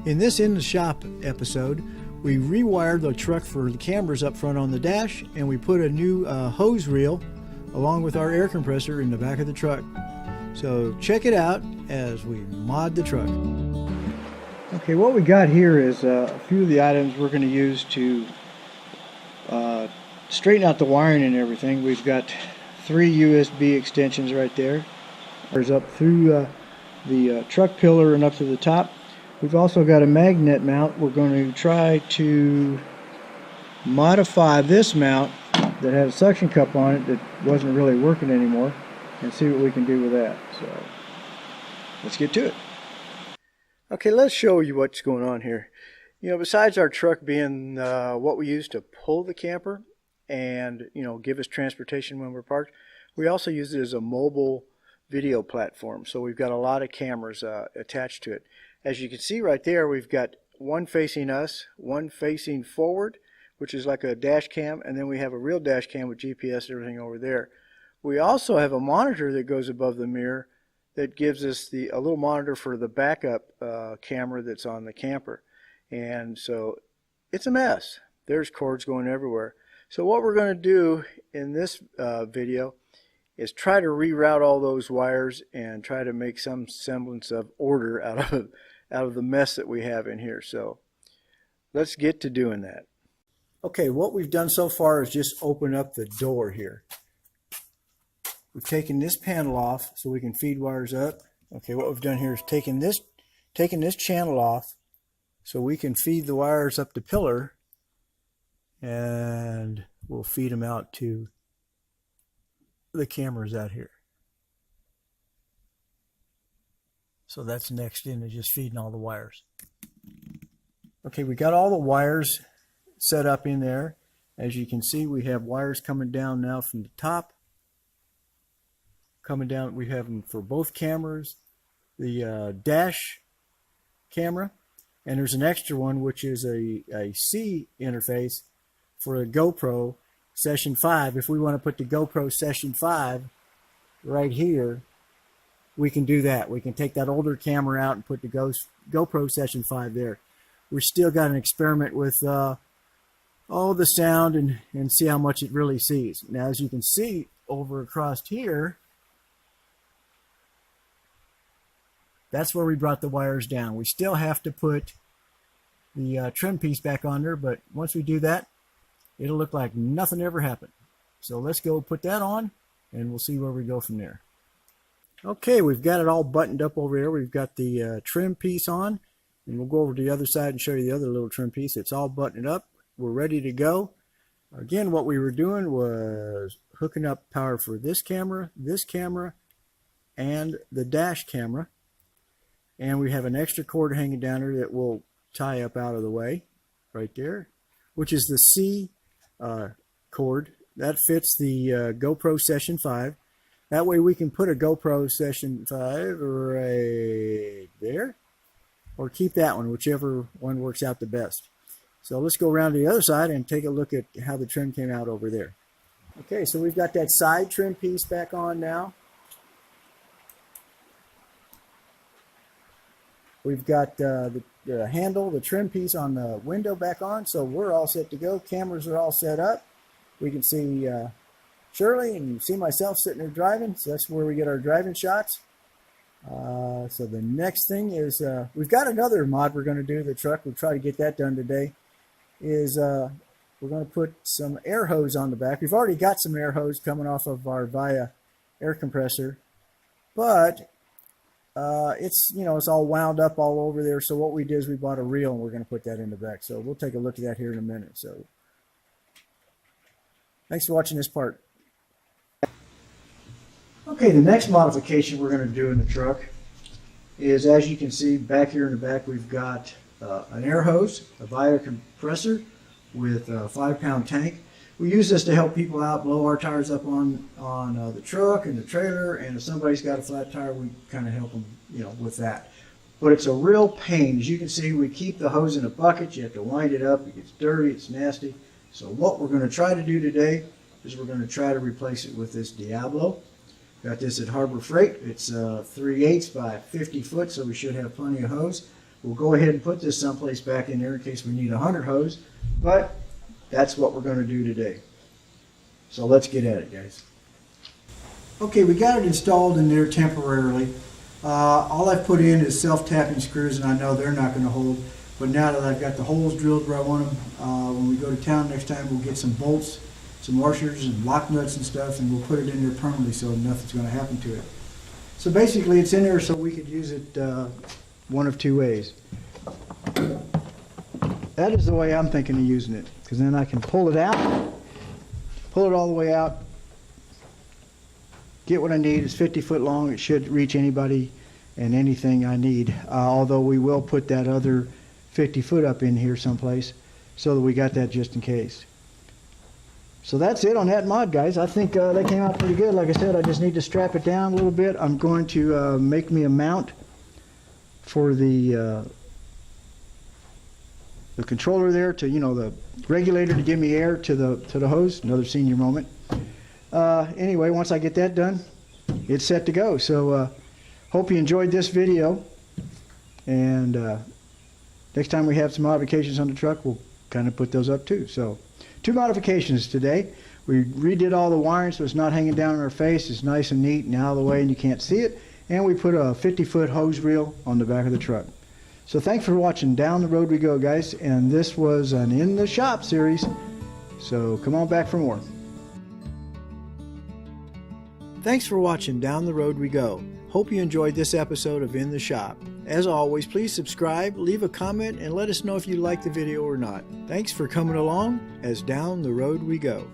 In this In the Shop episode, we rewired the truck for the cameras up front on the dash, and we put a new hose reel along with our air compressor in the back of the truck. So check it out as we mod the truck. Okay, what we got here is a few of the items we're going to use to straighten out the wiring and everything. We've got 3 USB extensions right there. There's up through the truck pillar and up to the top. We've also got a magnet mount. We're going to try to modify this mount that had a suction cup on it that wasn't really working anymore and see what we can do with that. So let's get to it. Okay, let's show you what's going on here. You know, besides our truck being what we use to pull the camper and, you know, give us transportation when we're parked, we also use it as a mobile video platform. So we've got a lot of cameras attached to it. As you can see right there, we've got one facing us, one facing forward, which is like a dash cam, and then we have a real dash cam with GPS and everything over there. We also have a monitor that goes above the mirror that gives us a little monitor for the backup camera that's on the camper. And so it's a mess. There's cords going everywhere. So what we're going to do in this video is try to reroute all those wires and try to make some semblance of order out of the mess that we have in here. So let's get to doing that. Okay, what we've done so far is just open up the door here. We've taken this panel off so we can feed wires up. Okay, what we've done here is taken this channel off so we can feed the wires up the pillar, and we'll feed them out to the cameras out here. So that's next in to just feeding all the wires. Okay, we got all the wires set up in there. As you can see, we have wires coming down now from the top. Coming down, we have them for both cameras, the dash camera, and there's an extra one which is a C interface for a GoPro Session 5. If we want to put the GoPro Session 5 right here, we can do that. We can take that older camera out and put the GoPro Session 5 there. We've still got an experiment with all the sound and see how much it really sees. Now, as you can see over across here, that's where we brought the wires down. We still have to put the trim piece back on there, but once we do that, it'll look like nothing ever happened. So let's go put that on, and we'll see where we go from there. Okay, we've got it all buttoned up over here. We've got the trim piece on, and we'll go over to the other side and show you the other little trim piece. It's all buttoned up. We're ready to go. Again, what we were doing was hooking up power for this camera, and the dash camera. And we have an extra cord hanging down there that will tie up out of the way right there, which is the C cord. That fits the GoPro Session 5. That way we can put a GoPro Session 5 right there, or keep that one, whichever one works out the best. So let's go around to the other side and take a look at how the trim came out over there. Okay, so we've got that side trim piece back on now. We've got the handle, the trim piece on the window back on, so we're all set to go. Cameras are all set up. We can see Shirley and see myself sitting there driving, so that's where we get our driving shots. So the next thing is, we've got another mod we're going to do to the truck. We'll try to get that done today. We're going to put some air hose on the back. We've already got some air hose coming off of our Viair air compressor, but it's all wound up all over there. So what we did is we bought a reel, and we're going to put that in the back. So we'll take a look at that here in a minute. So thanks for watching this part. Okay, the next modification we're going to do in the truck is, as you can see back here in the back, we've got an air hose, a Viair compressor with a 5-pound tank. We use this to help people out, blow our tires up on the truck and the trailer, and if somebody's got a flat tire, we kind of help them, with that. But it's a real pain. As you can see, we keep the hose in a bucket. You have to wind it up. It gets dirty. It's nasty. So what we're going to try to do today is we're going to try to replace it with this Diablo. Got this at Harbor Freight. It's 3/8 by 50 foot, so we should have plenty of hose. We'll go ahead and put this someplace back in there in case we need a hunter hose, but that's what we're going to do today. So let's get at it, guys. Okay, we got it installed in there temporarily. All I've put in is self-tapping screws, and I know they're not going to hold, but now that I've got the holes drilled where I want them, when we go to town next time, we'll get some bolts, some washers and lock nuts and stuff, and we'll put it in there permanently so nothing's going to happen to it. So basically it's in there so we could use it one of two ways. That is the way I'm thinking of using it, because then I can pull it out, pull it all the way out, get what I need. It's 50 foot long. It should reach anybody and anything I need, although we will put that other 50 foot up in here someplace so that we got that just in case. So that's it on that mod, guys. I think they came out pretty good. Like I said, I just need to strap it down a little bit. I'm going to make me a mount for the controller there, to, you know, the regulator to give me air to the hose. Another senior moment. Anyway, once I get that done, it's set to go. So hope you enjoyed this video, and next time we have some modifications on the truck, we'll kind of put those up too. So 2 modifications today. We redid all the wiring so it's not hanging down in our face. It's nice and neat and out of the way and you can't see it. And we put a 50-foot hose reel on the back of the truck. So thanks for watching Down the Road We Go, guys. And this was an In the Shop series. So come on back for more. Thanks for watching Down the Road We Go. Hope you enjoyed this episode of In the Shop. As always, please subscribe, leave a comment, and let us know if you liked the video or not. Thanks for coming along as Down the Road We Go.